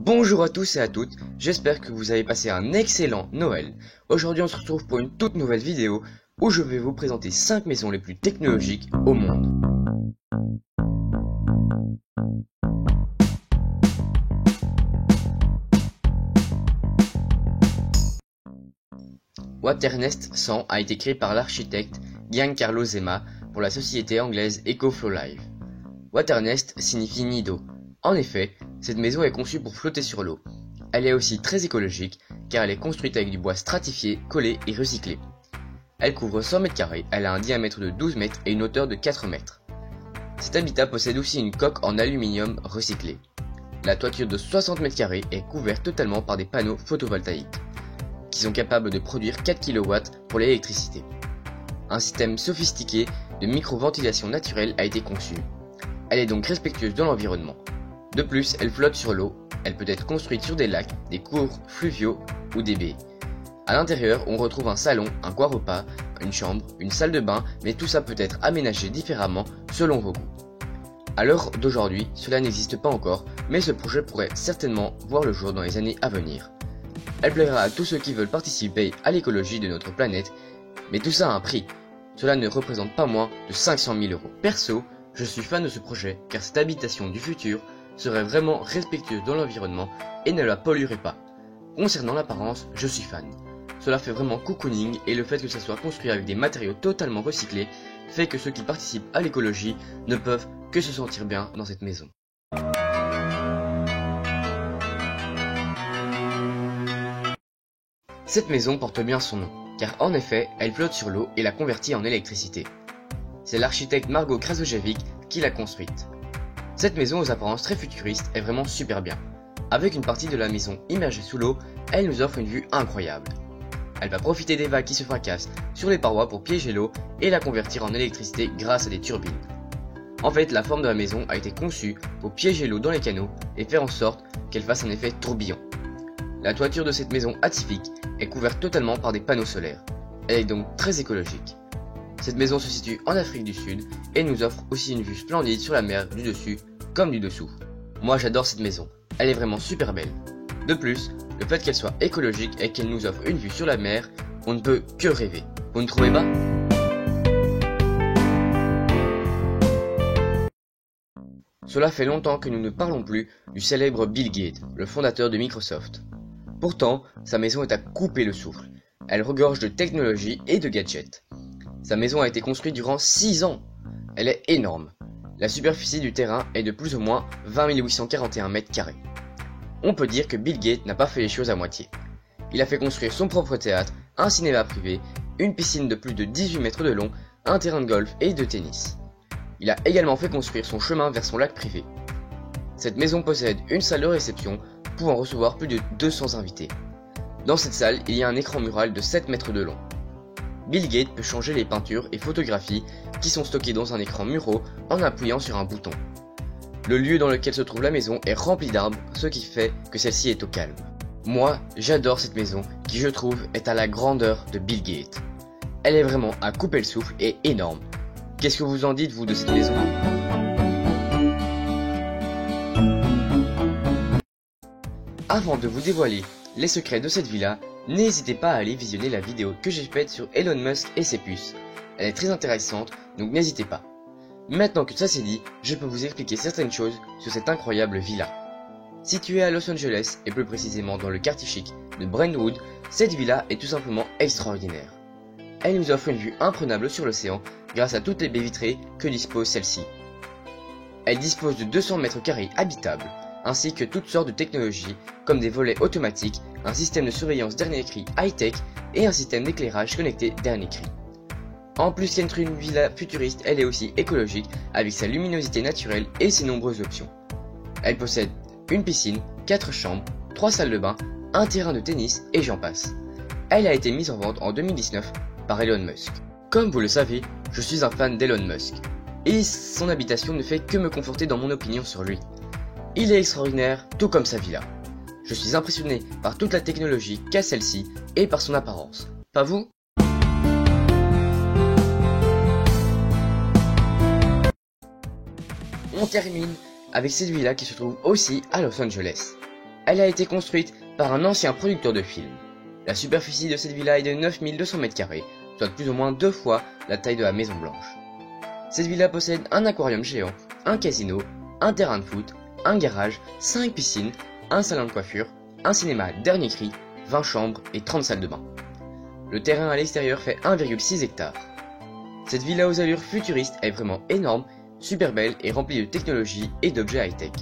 Bonjour à tous et à toutes, j'espère que vous avez passé un excellent Noël. Aujourd'hui on se retrouve pour une toute nouvelle vidéo où je vais vous présenter 5 maisons les plus technologiques au monde. Waternest 100 a été créé par l'architecte Giancarlo Zema pour la société anglaise EcoFlowLive. Waternest signifie nid d'eau. En effet, cette maison est conçue pour flotter sur l'eau. Elle est aussi très écologique car elle est construite avec du bois stratifié, collé et recyclé. Elle couvre 100 m², elle a un diamètre de 12 mètres et une hauteur de 4 mètres. Cet habitat possède aussi une coque en aluminium recyclé. La toiture de 60 m² est couverte totalement par des panneaux photovoltaïques qui sont capables de produire 4 kW pour l'électricité. Un système sophistiqué de micro-ventilation naturelle a été conçu. Elle est donc respectueuse de l'environnement. De plus, elle flotte sur l'eau, elle peut être construite sur des lacs, des cours fluviaux ou des baies. À l'intérieur, on retrouve un salon, un coin repas, une chambre, une salle de bain, mais tout ça peut être aménagé différemment selon vos goûts. À l'heure d'aujourd'hui, cela n'existe pas encore, mais ce projet pourrait certainement voir le jour dans les années à venir. Elle plaira à tous ceux qui veulent participer à l'écologie de notre planète, mais tout ça a un prix. Cela ne représente pas moins de 500 000 €. Perso, je suis fan de ce projet car cette habitation du futur serait vraiment respectueuse de l'environnement et ne la polluerait pas. Concernant l'apparence, je suis fan. Cela fait vraiment cocooning et le fait que ça soit construit avec des matériaux totalement recyclés fait que ceux qui participent à l'écologie ne peuvent que se sentir bien dans cette maison. Cette maison porte bien son nom, car en effet, elle flotte sur l'eau et la convertit en électricité. C'est l'architecte Margot Krasojevich qui l'a construite. Cette maison aux apparences très futuristes est vraiment super bien. Avec une partie de la maison immergée sous l'eau, elle nous offre une vue incroyable. Elle va profiter des vagues qui se fracassent sur les parois pour piéger l'eau et la convertir en électricité grâce à des turbines. En fait, la forme de la maison a été conçue pour piéger l'eau dans les canaux et faire en sorte qu'elle fasse un effet tourbillon. La toiture de cette maison atypique est couverte totalement par des panneaux solaires. Elle est donc très écologique. Cette maison se situe en Afrique du Sud et nous offre aussi une vue splendide sur la mer du dessus comme du dessous. Moi j'adore cette maison, elle est vraiment super belle. De plus, le fait qu'elle soit écologique et qu'elle nous offre une vue sur la mer, on ne peut que rêver. Vous ne trouvez pas ? Cela fait longtemps que nous ne parlons plus du célèbre Bill Gates, le fondateur de Microsoft. Pourtant, sa maison est à couper le souffle. Elle regorge de technologie et de gadgets. Sa maison a été construite durant 6 ans. Elle est énorme. La superficie du terrain est de plus ou moins 20 841 m². On peut dire que Bill Gates n'a pas fait les choses à moitié. Il a fait construire son propre théâtre, un cinéma privé, une piscine de plus de 18 mètres de long, un terrain de golf et de tennis. Il a également fait construire son chemin vers son lac privé. Cette maison possède une salle de réception pouvant recevoir plus de 200 invités. Dans cette salle, il y a un écran mural de 7 mètres de long. Bill Gates peut changer les peintures et photographies qui sont stockées dans un écran muraux en appuyant sur un bouton. Le lieu dans lequel se trouve la maison est rempli d'arbres, ce qui fait que celle-ci est au calme. Moi, j'adore cette maison qui, je trouve, est à la grandeur de Bill Gates. Elle est vraiment à couper le souffle et énorme. Qu'est-ce que vous en dites, vous, de cette maison ? Avant de vous dévoiler les secrets de cette villa, n'hésitez pas à aller visionner la vidéo que j'ai faite sur Elon Musk et ses puces. Elle est très intéressante, donc n'hésitez pas. Maintenant que ça c'est dit, je peux vous expliquer certaines choses sur cette incroyable villa. Située à Los Angeles, et plus précisément dans le quartier chic de Brentwood, cette villa est tout simplement extraordinaire. Elle nous offre une vue imprenable sur l'océan grâce à toutes les baies vitrées que dispose celle-ci. Elle dispose de 200 m² habitables, ainsi que toutes sortes de technologies comme des volets automatiques, un système de surveillance dernier cri high-tech et un système d'éclairage connecté dernier cri. En plus d'être une villa futuriste, elle est aussi écologique avec sa luminosité naturelle et ses nombreuses options. Elle possède une piscine, 4 chambres, 3 salles de bain, un terrain de tennis et j'en passe. Elle a été mise en vente en 2019 par Elon Musk. Comme vous le savez, je suis un fan d'Elon Musk et son habitation ne fait que me conforter dans mon opinion sur lui. Il est extraordinaire, tout comme sa villa. Je suis impressionné par toute la technologie qu'a celle-ci et par son apparence. Pas vous ? On termine avec cette villa qui se trouve aussi à Los Angeles. Elle a été construite par un ancien producteur de films. La superficie de cette villa est de 9200 m², soit plus ou moins 2 fois la taille de la Maison Blanche. Cette villa possède un aquarium géant, un casino, un terrain de foot, un garage, 5 piscines, un salon de coiffure, un cinéma dernier cri, 20 chambres et 30 salles de bain. Le terrain à l'extérieur fait 1,6 hectares. Cette villa aux allures futuristes est vraiment énorme, super belle et remplie de technologie et d'objets high-tech.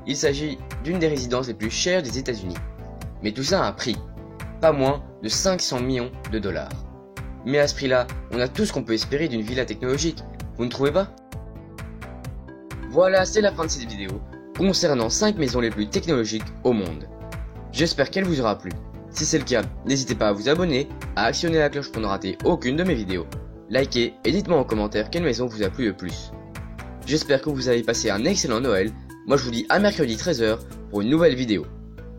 Il s'agit d'une des résidences les plus chères des États-Unis. Mais tout ça a un prix, pas moins de 500 millions de dollars. Mais à ce prix-là, on a tout ce qu'on peut espérer d'une villa technologique, vous ne trouvez pas? Voilà, c'est la fin de cette vidéo concernant 5 maisons les plus technologiques au monde. J'espère qu'elle vous aura plu. Si c'est le cas, n'hésitez pas à vous abonner, à actionner la cloche pour ne rater aucune de mes vidéos, likez et dites-moi en commentaire quelle maison vous a plu le plus. J'espère que vous avez passé un excellent Noël. Moi je vous dis à mercredi 13 h pour une nouvelle vidéo.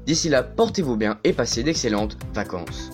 D'ici là, portez-vous bien et passez d'excellentes vacances.